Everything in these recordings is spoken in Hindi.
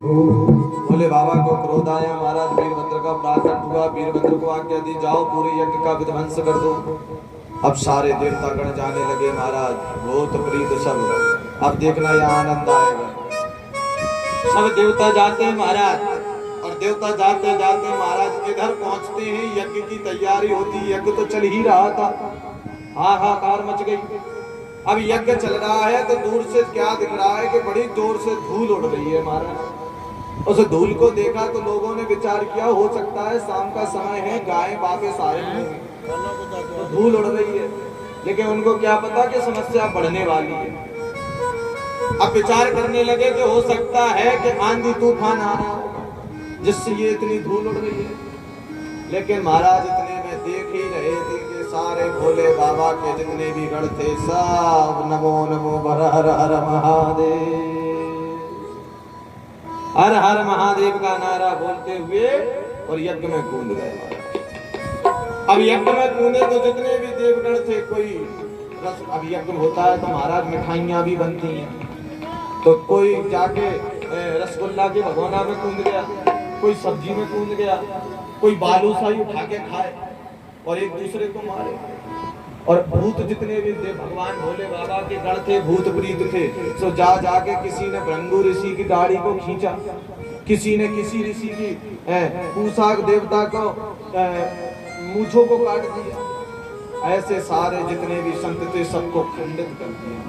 बोले बाबा को क्रोध आया, महाराज वीरभद्र का प्राकट हुआ। वीरभद्र को आज्ञा दी जाओ पूरे यज्ञ का विध्वंस कर दो। अब सारे देवता गण जाने लगे महाराज, भूत प्रीत सब। अब देखना यहाँ आनंद आएगा। सब देवता जाते हैं महाराज, और देवता जाते जाते महाराज इधर पहुंचते हैं, यज्ञ की तैयारी होती। यज्ञ तो चल ही रहा था, हाहाकार मच गई। अब यज्ञ चल रहा है तो दूर से क्या दिख रहा है कि बड़ी जोर से धूल उड़ रही है महाराज। उस धूल को देखा तो लोगों ने विचार किया हो सकता है शाम का समय है, गाय वापस आए हैं, तो धूल उड़ रही है। लेकिन उनको क्या पता कि समस्या बढ़ने वाली है। अब विचार करने लगे कि हो सकता है कि आंधी तूफान आ रहा होगा जिससे ये इतनी धूल उड़ रही है। लेकिन महाराज इतने में देख ही रहे थे कि सारे भोले बाबा के जितने भी गण थे सब नमो नमो हर हर हर महादेव, हर हर महादेव का नारा बोलते हुए और यज्ञ में कूद गए। अब यज्ञ में कूदे तो जितने भी देवगण थे, कोई अब यज्ञ होता है तो महाराज मिठाइयां भी बनती हैं, तो कोई जाके रसगुल्ला के भगोना में कूद गया, कोई सब्जी में कूद गया, कोई बालूशाही उठा के खाए और एक दूसरे को मारे। और भूत जितने भी थे, भगवान भोले बाबा के गण थे, भूत प्रीत थे, सो जा जाके किसी ने भृंगु ऋषि की दाढ़ी को खींचा, किसी ने किसी ऋषि की पूषा देवता को मूंछों को काट दिया। ऐसे सारे जितने भी संत थे सबको खंडित कर दिया।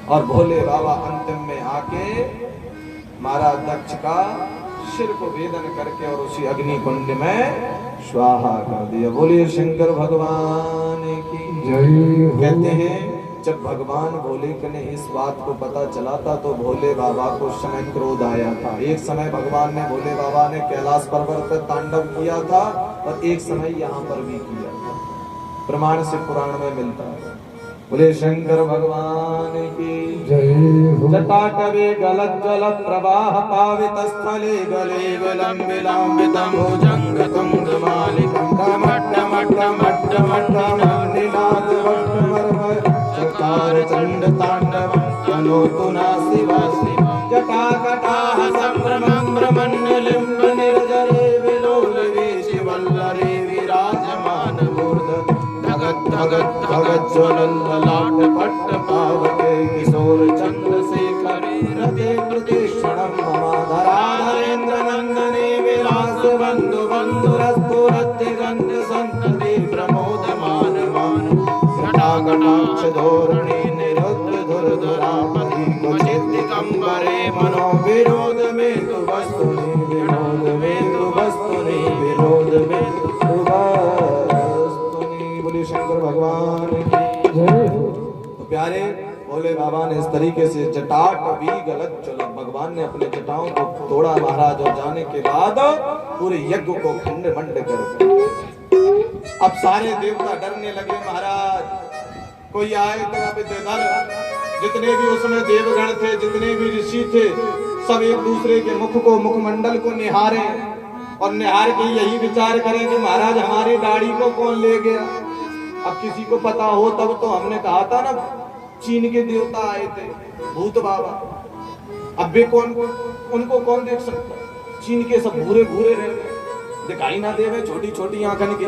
और भोले बाबा अंतिम में आके महाराज दक्ष का सिर को वेदन करके और उसी अग्नि कुंड में स्वाहा कर दिया। बोलिए शंकर भगवान की जय। कहते हैं जब भगवान भोले ने इस बात को पता चला था तो भोले बाबा को उस समय क्रोध आया था। एक समय भगवान ने भोले बाबा ने कैलाश पर्वत पर तांडव किया था और एक समय यहाँ पर भी किया था, प्रमाण से पुराण में मिलता है। बोले शंकर भगवान की जय। जटाकवे गलत जल प्रवाह पावित स्थले गले बलम विलंबितम भुजंग तुंग मालिकम डमट डमट डमट डमट नीलाद वक्र चकार चंड तांडव अनोतु नासिवा शिव जटाकटाह संभ्रमं ब्रह्मण्यलिम्ब निर्जरे विलोल वेशिवल्लरे विराजमान मूर्ध भगत भगत ज्वलल्ललाट पट्ट पावके किशोर चंद्रशेखरे हृदय प्रतिक्षणं ममाधराधरेन्द्र नंदने विलास बंधु बंधुरस्तु रतिगंध संतति प्रमोदमान मान घटाघटाक्ष धोरणे निरुद्ध धुरधुरापति क्वचित् दिगंबरे मनो विरोध में तु वस्तुनि विनोद में तु वस्तुनि विरोध में तु शंकर भगवान की जय। तो प्यारे भोले बाबा ने इस तरीके से जटाट भी गलत चला, भगवान ने अपने जटाओं को तोड़ा महाराज, और जाने के बाद पूरे यज्ञ को खंड मंड कर। अब सारे देवता डरने लगे महाराज, कोई आए तो अब इधर जितने भी उसमें देवगण थे, जितने भी ऋषि थे, सब एक दूसरे के मुख को, मुखमंडल को निहारे और निहार के यही विचार करें कि महाराज हमारी दाढ़ी को कौन ले गया। अब किसी को पता हो तब तो हमने कहा था ना, चीन के देवता आए थे भूत बाबा, अब भी कौन उनको कौन देख सकता। चीन के सब भूरे भूरे रह गए, दिखाई ना देवे, छोटी छोटी आंखन के।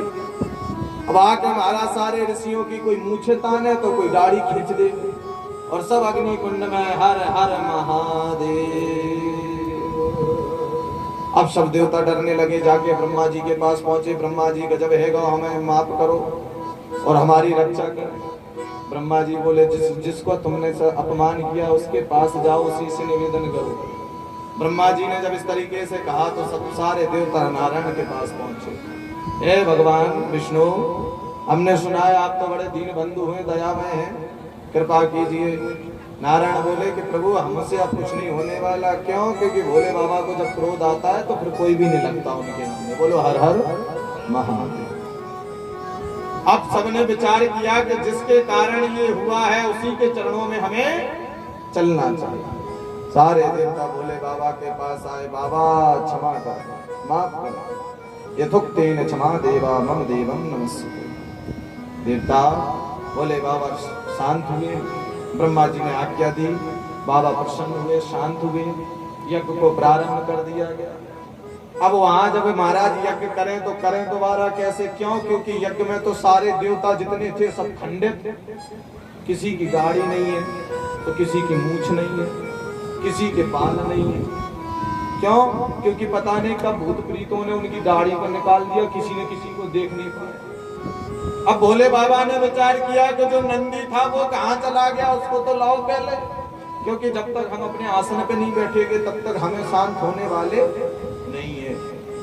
अब आके महाराज सारे ऋषियों की कोई मूछे तान है तो कोई दाढ़ी खींच दे, और सब अग्नि कुंड में हर हर महादेव। अब सब देवता डरने लगे, जाके ब्रह्मा जी के पास पहुंचे। ब्रह्मा जी गजब है गो, हमें माफ करो और हमारी रक्षा करें। ब्रह्मा जी बोले जिसको तुमने अपमान किया उसके पास जाओ, उसी से निवेदन करो। ब्रह्मा जी ने जब इस तरीके से कहा तो सब सारे देवता नारायण के पास पहुंचे। हे भगवान विष्णु, हमने सुना है आप तो बड़े दीन बंधु हैं, दयामय हैं, कृपा कीजिए। नारायण बोले कि प्रभु हमसे अब कुछ नहीं होने वाला। क्यों? क्योंकि भोले बाबा को जब क्रोध आता है तो फिर कोई भी नहीं लगता उनके नाम। बोलो हर हर महादेव। अब सबने विचार किया कि जिसके कारण ये हुआ है उसी के चरणों में हमें चलना चाहिए। सारे देवता भोले बाबा के पास आए, बाबा क्षमा कर, माफ कर, यथोक्तेन क्षमा देवा मम देवम नमस्ते। देवता भोले बाबा शांत हुए, ब्रह्मा जी ने आज्ञा दी, बाबा प्रसन्न हुए, शांत हुए। यज्ञ को प्रारंभ कर दिया गया। अब वहां जब महाराज यज्ञ करें तो करें दोबारा कैसे, क्यों? क्योंकि यज्ञ में तो सारे देवता जितने थे सब खंडित, किसी की गाड़ी नहीं है तो किसी की मूछ नहीं है, किसी के बाल नहीं है। क्यों? क्योंकि पता नहीं कब भूत प्रीतों ने उनकी दाढ़ी को निकाल दिया, किसी ने किसी को देख नहीं पाया। अब भोले बाबा ने विचार किया कि जो नंदी था वो कहाँ चला गया, उसको तो लाओ पहले, क्योंकि जब तक हम अपने आसन पे नहीं बैठेंगे तब तक हमें शांत होने वाले नहीं है।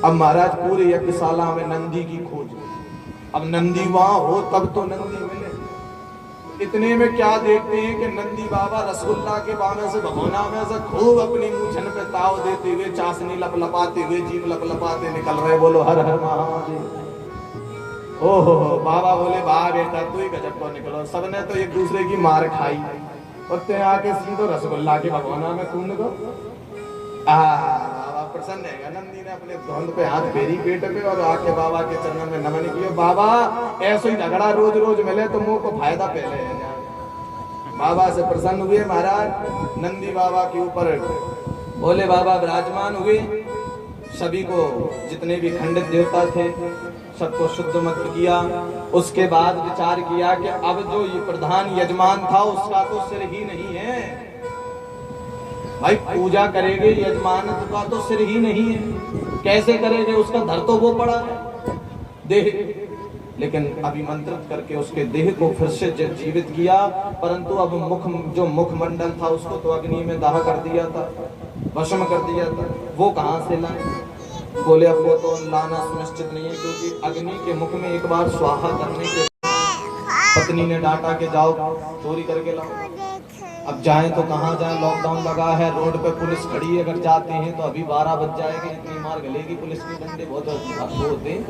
अब महाराज पूरे यज्ञशाला में नंदी की खोज, अब नंदी वहां हो तब तो नंदी मिले। इतने में क्या देखते हैं कि नंदी बाबा रसगुल्ला के बामे से भगोना में से खूब अपनी मूछन पे ताव देते हुए, चाशनी लपलपाते हुए, जीभ लपलपाते निकल रहे। बोलो हर हर महादेव। ओहो बाबा बोले वाह बेटा तू ही गजब को निकलो, सबने तो एक दूसरे की मार खाई और ते आके सीधो रसगुल्ला के भगोना में कूद गो। बाबा प्रसन्न है। नंदी ने अपने धौंद पे हाथ फेरी पेट पे और आके बाबा के चरणों में नमन किया। बाबा ऐसे ही झगड़ा रोज रोज मिले तो मुंह को फायदा पहले है। बाबा से प्रसन्न हुए महाराज। नंदी बाबा के ऊपर भोले बाबा विराजमान हुए। सभी को जितने भी खंडित देवता थे सबको शुद्ध मत किया। उसके बाद विचार किया कि अब जो ये प्रधान यजमान था उसका तो सिर ही नहीं है भाई, पूजा करेंगे यजमान का तो सिर ही नहीं है, कैसे करेंगे? उसका धर तो वो पड़ा है देह, लेकिन अभिमंत्रित करके उसके देह को फिर से जीवित किया। परंतु अब जो मुखमंडल था उसको तो अग्नि में दाह कर दिया था, भस्म कर दिया था। वो कहाँ से लाए? बोले अब वो तो लाना सुनिश्चित नहीं है, क्योंकि अग्नि के मुख में एक बार स्वाहा करने के पत्नी ने डांटा के जाओ चोरी करके लाओ। अब जाएं तो कहाँ जाएं, लॉकडाउन लगा है, रोड पे पुलिस खड़ी है, अगर जाते हैं तो अभी 12 बज जाएंगे, इतनी मार गलेगी। पुलिस के डंडे बहुत होते हैं,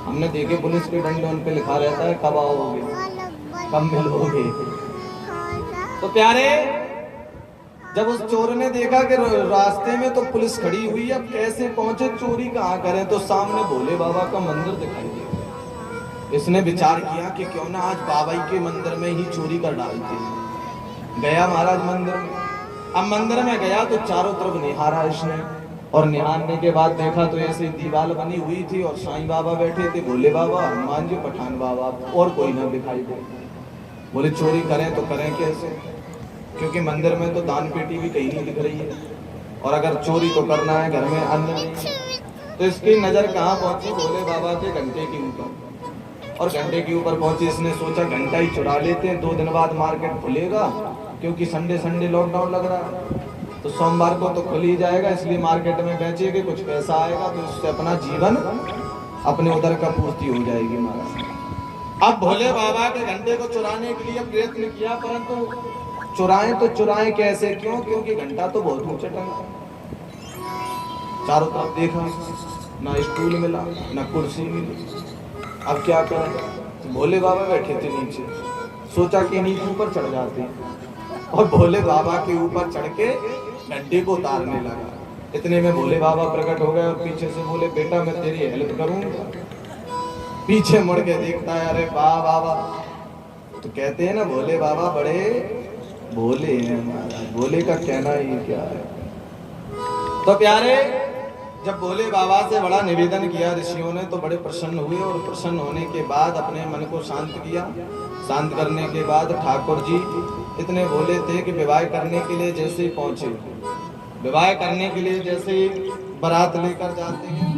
हमने देखे पुलिस के डंडे, उन पे लिखा रहता है कब आओगे, कब मिलोगे। तो प्यारे जब उस चोर ने देखा कि रास्ते में तो पुलिस खड़ी हुई है, अब कैसे पहुंचे, चोरी कहाँ करें, तो सामने भोले बाबा का मंदिर दिखाई दिया। इसने विचार किया कि क्यों ना आज बाबा के मंदिर में ही चोरी कर डालते। गया महाराज मंदिर में। अब मंदिर में गया तो चारों तरफ निहारा इसने, और निहारने के बाद देखा तो ऐसे दीवार बनी हुई थी और साईं बाबा बैठे थे, भोले बाबा, हनुमान जी, पठान बाबा, और कोई ना दिखाई दे। बोले चोरी करें तो करें कैसे, क्योंकि मंदिर में तो दान पेटी भी कहीं नहीं दिख रही है, और अगर चोरी तो करना है घर में अन्न नहीं है। तो इसकी नजर कहाँ पहुंची? भोले बाबा के घंटे के ऊपर, और घंटे के ऊपर पहुंची। इसने सोचा घंटा ही चुरा लेते हैं, 2 दिन बाद मार्केट खुलेगा, क्योंकि संडे लॉकडाउन लग रहा है, तो सोमवार को तो खुल ही जाएगा, इसलिए मार्केट में बेचेंगे, कुछ पैसा आएगा तो इससे अपना जीवन, अपने उधर का पूर्ति हो जाएगी महाराज। अब भोले बाबा के घंटे को चुराने के लिए प्रयत्न किया, परंतु चुराएं तो चुराएं कैसे? क्यों? क्योंकि घंटा तो बहुत ऊंचा टंगा। चारों तरफ देखा, ना स्टूल मिला, ना कुर्सी मिली। अब क्या करें? भोले बाबा बैठे थे नीचे, सोचा कि नीचे ऊपर चढ़ जाते हैं, और भोले बाबा के ऊपर चढ़ के घंटे को उतारने लगा। इतने में भोले बाबा प्रकट हो गए और पीछे से बोले बेटा मैं तेरी हेल्प करूंगा। पीछे मुड़ के देखता है, अरे वाह बाबा। तो कहते हैं ना भोले बाबा बड़े भोले हैं महाराज, भोले का कहना ही क्या है। तो प्यारे जब भोले बाबा से बड़ा निवेदन किया ऋषियों ने तो बड़े प्रसन्न हुए, और प्रसन्न होने के बाद अपने मन को शांत किया। शांत करने के बाद ठाकुर जी इतने भोले थे कि विवाह करने के लिए जैसे ही पहुंचे, विवाह करने के लिए जैसे ही बारात लेकर जाते हैं